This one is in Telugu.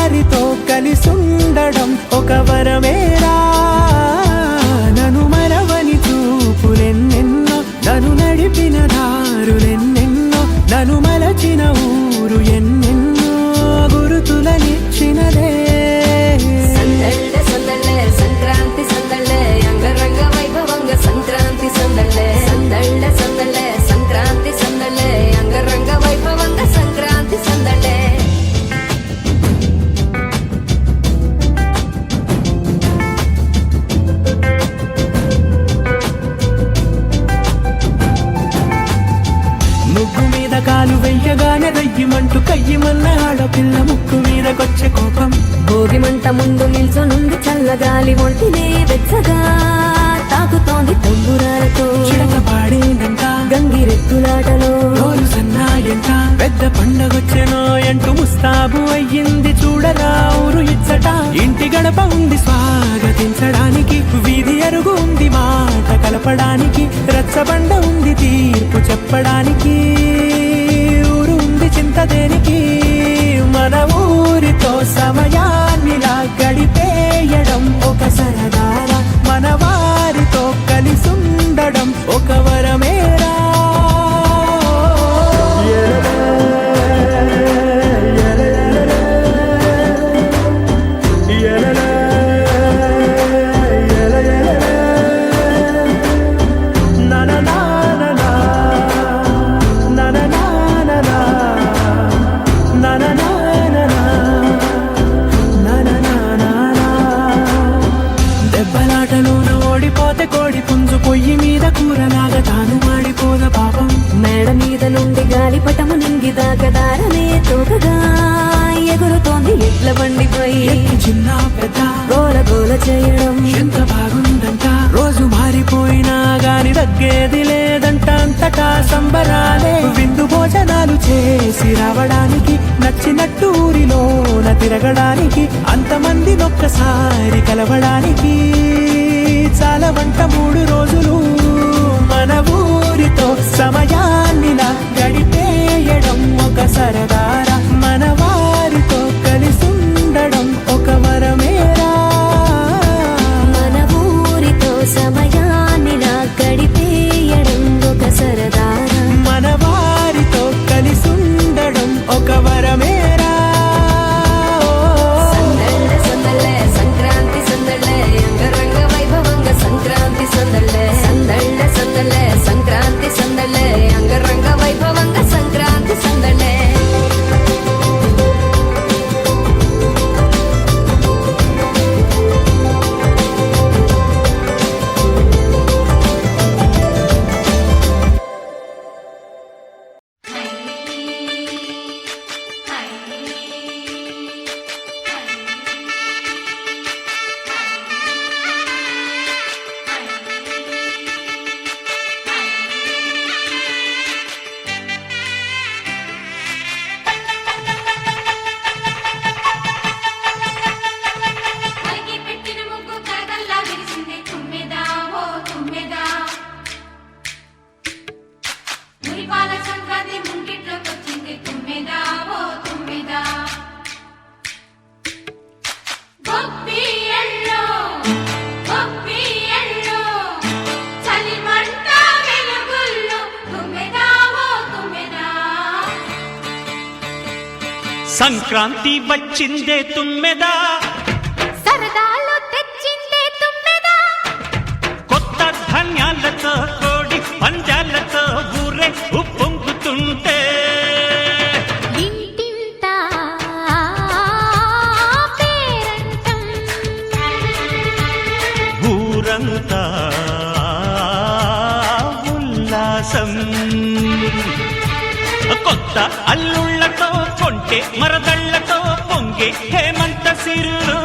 వారితో కలిసుండడం ఒక వరమేరా. నన్ను మరవని చూపులెన్నెన్నో, నన్ను నడిపిన దారులెన్నెన్నో, నన్ను మలచిన ఊరు ఎన్నెన్నో గురుతులనిచ్చినదే. సందళ్ళే సందళ్ళే సంక్రాంతి సందళ్ళే అంగరంగ వైభవంగ సంక్రాంతి సందళ్ళే. సందళ్ళే సందళ్ళే సంక్రాంతి సందళ్ళే అంగరంగ వైభవంగ సంక్రాంతి సందళ్ళే. ముగ్గు మీద కాలు వెయ్యగానే రయ్యమంటూ కయ్యమన్న ఆడపిల్ల ముక్కు మీదకొచ్చే కోపం. భోగి మంట ముందు నిల్చొనుంది చల్లగాలి ఒంటినే వెచ్చగా తాకుతోంది తంబురాలతో. చిడక పాడేనంట గంగిరెత్తులాటలో రోజు సన్నాయంట, పెద్ద పండగొచ్చెనో అంటూ ముస్తాబు అయ్యింది చూడరా ఊరు ఇచ్చట. ఇంటి గడప ఉంది స్వాగతించడానికి, వీధి అరుగు ఉంది మాట కలపడానికి, రచ్చబండ ఉంది తీర్పు చెప్పడానికి, ఊరు ఉంది చింత దేనికి. మన ఊరితో సమయాన్నిలా గడిపేయడం ఒక సరదారా, మన వారితో కలిసుండడం ఒక వరమేరా. దెబ్బలాటలోన ఓడిపోతే కోడి పుంజు పొయ్యి మీద కూరలాగా తాను మాడిపోద పాపం. మేడ మీద నుండి గాలిపటము నింగి దాకదారనే తోకగా ఎగురుతోంది ఎడ్ల బండిపై. చిన్న పెద్ద గోల గోల చేయడం ఎంత బాగుందంట, రోజు మారిపోయినా గాని తగ్గేది లేదంట. అంతటా సంబరాలే, విందు భోజనాలు చేసి రావడానికి, నచ్చినట్టు ఊరిలోన తిరగడానికి, అంతమంది ఒక్కసారి కలవడానికి చాలా వంట 3 రోజులు. మన ఊరితో సమయాన్నిలా గడిపేయడం ఒక సరదారా, మన వారితో కలిసుండడం ఒక వరమేరా. మన ఊరితో సమయాన్నిలా గడిపేయడం ఒక సరదారా, మన వారితో కలిసుండడం ఒక వరమేరా. సందళ్ళే సందళ్ళే సంక్రాంతి సందళ్ళే అంగరంగ వైభవంగ సంక్రాంతి సందళ్ళే. సందళ్ళే సందళ్ళే సంక్రాంతి సందళ్ళే అంగరంగ వైభవంగ సంక్రాంతి సందళ్ళే. సంక్రాంతి వచ్చిందే తుమ్మెదా, సరదాలు తెచ్చిందే తుమ్మెదా, కొత్త ధాన్యాలతో కోడి పంజాలతో ఊరే ఉప్పొంగుతుంటే, ఇంటింటా పేరంటం, ఊరంతా ఉల్లాసం. కొత్త అల్లుళ్లతో కొంటే మరదళ్లతో పొంగే హేమంత సిరులు.